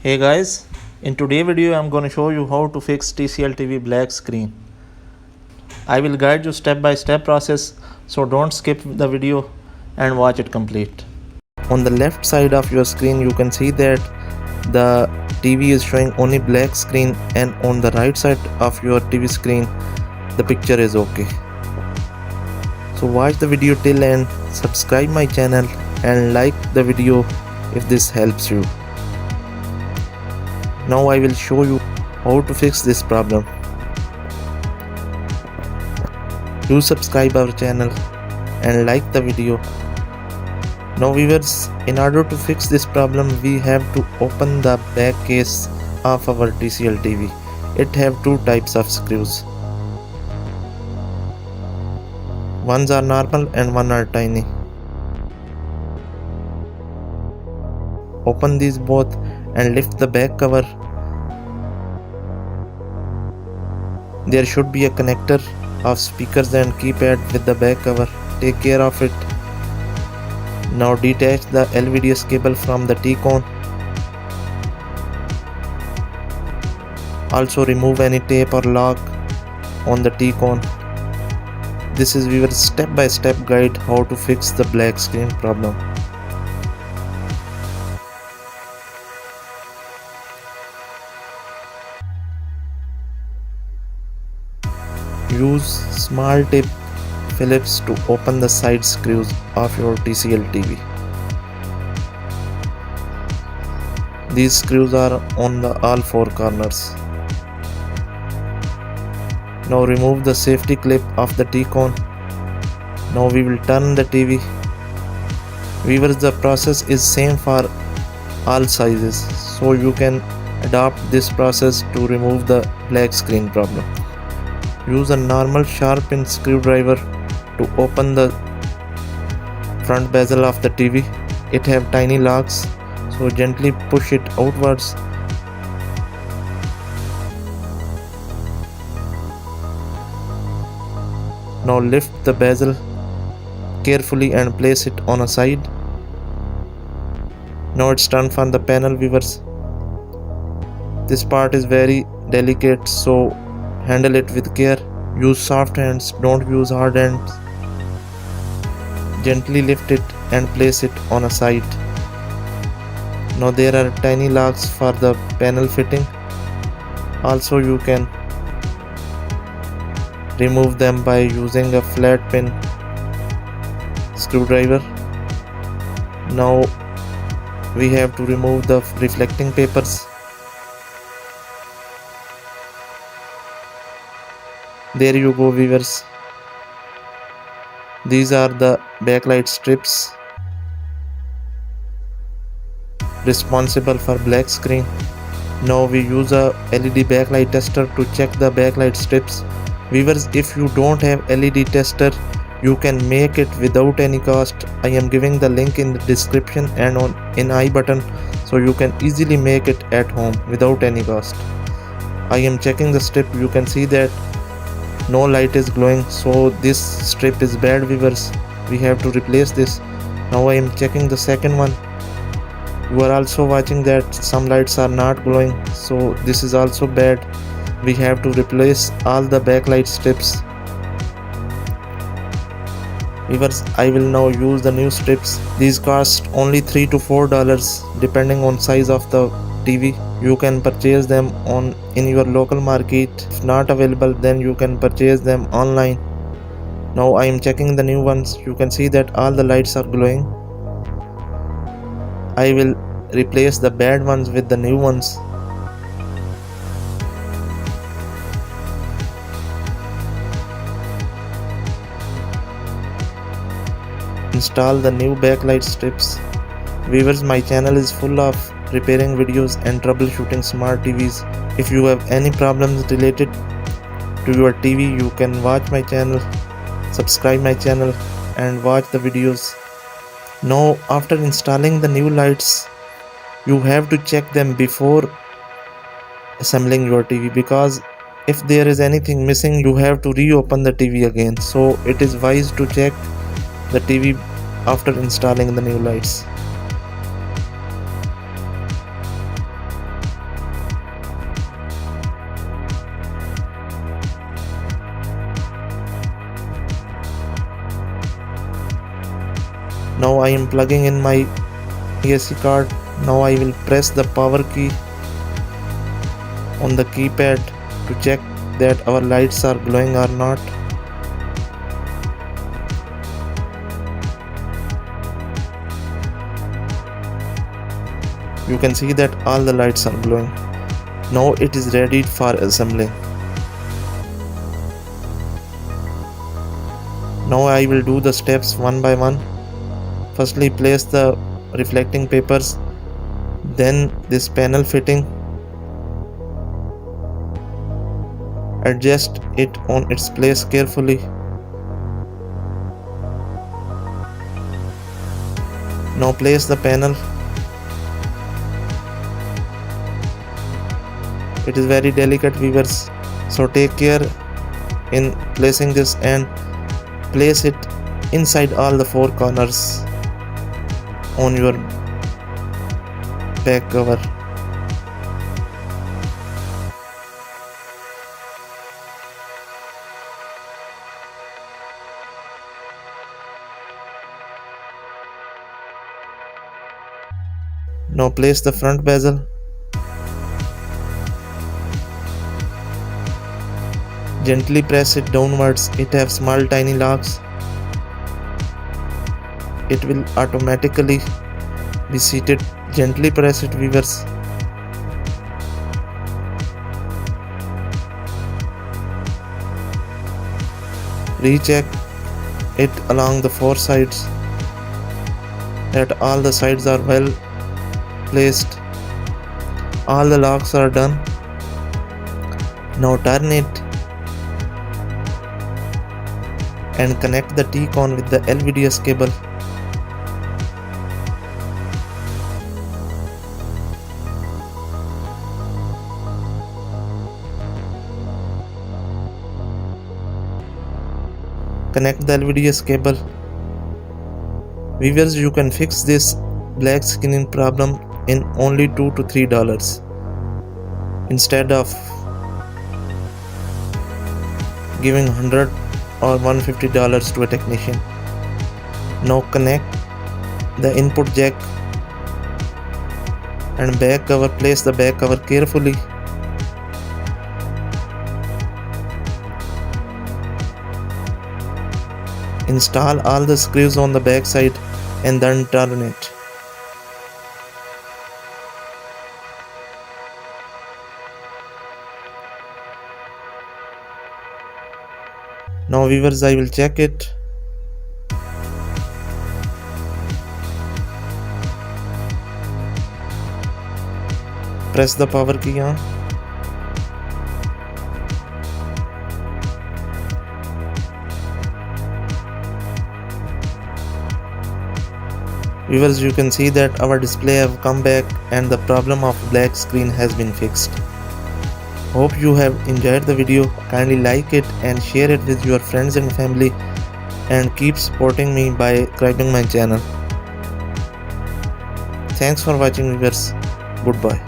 Hey guys, in today's video I'm going to show you how to fix Tcl TV black screen. I will guide you step by step process, so don't skip the video and watch it complete. On the left side of your screen you can see that the TV is showing only black screen, and on the right side of your TV screen the picture is okay. So watch the video till end, subscribe my channel and like the video if this helps you. Now I will show you how to fix this problem. Do subscribe our channel and like the video. Now viewers, in order to fix this problem we have to open the back case of our Tcl TV. It have two types of screws. Ones are normal and one are tiny. Open these both and lift the back cover. There should be a connector of speakers and keypad with the back cover. Take care of it. Now detach the LVDS cable from the T-cone. Also remove any tape or lock on the T-cone. This is your step-by-step guide how to fix the black screen problem. Use small tip Phillips to open the side screws of your Tcl TV. These screws are on all four corners. Now remove the safety clip of the T-cone. Now we will turn the TV. Viewers, the process is same for all sizes, so you can adopt this process to remove the black screen problem. Use a normal sharp end screwdriver to open the front bezel of the TV. It have tiny locks, so gently push it outwards. Now lift the bezel carefully and place it on a side. Now it's time for the panel, viewers. This part is very delicate, so handle it with care. Use soft hands, don't use hard hands. Gently lift it and place it on a side. Now there are tiny locks for the panel fitting. Also you can remove them by using a flat pin screwdriver. Now we have to remove the reflecting papers. There you go, viewers. These are the backlight strips responsible for black screen. Now we use a LED backlight tester to check the backlight strips. Viewers, if you don't have LED tester, you can make it without any cost. I am giving the link in the description and in I button, so you can easily make it at home without any cost. I am checking the strip. You can see that no light is glowing, so this strip is bad, viewers. We have to replace this. Now I am checking the second one. You are also watching that some lights are not glowing, so this is also bad. We have to replace all the backlight strips. Viewers, I will now use the new strips. These cost only $3 to $4 depending on size of the TV. You can purchase them in your local market. If not available, then you can purchase them online. Now I am checking the new ones. You can see that all the lights are glowing. I will replace the bad ones with the new ones. Install the new backlight strips. Viewers, my channel is full of repairing videos and troubleshooting smart TVs. If you have any problems related to your TV, you can watch my channel, subscribe my channel and watch the videos. Now after installing the new lights, you have to check them before assembling your TV, because if there is anything missing you have to reopen the TV again. So it is wise to check the TV after installing the new lights. Now I am plugging in my AC card. Now I will press the power key on the keypad to check that our lights are glowing or not. You can see that all the lights are glowing. Now it is ready for assembling. Now I will do the steps one by one. Firstly, place the reflecting papers, then this panel fitting. Adjust it on its place carefully. Now place the panel. It is very delicate, viewers, so take care in placing this and place it inside all the four corners on your back cover. Now place the front bezel. Gently press it downwards. It has small tiny locks. It will automatically be seated. Gently press it, viewers. Recheck it along the four sides that all the sides are well placed. All the locks are done. Now turn it and connect the Tcl with the LVDS cable. Connect the LVDS cable. Viewers, you can fix this black screen problem in only $2 to $3 instead of giving $100 or $150 to a technician. Now connect the input jack and back cover. Place the back cover carefully. Install all the screws on the back side and then turn it. Now viewers, I will check it. Press the power key on. Viewers, you can see that our display have come back and the problem of black screen has been fixed. Hope you have enjoyed the video. Kindly like it and share it with your friends and family, and keep supporting me by subscribing my channel. Thanks for watching, viewers. Goodbye.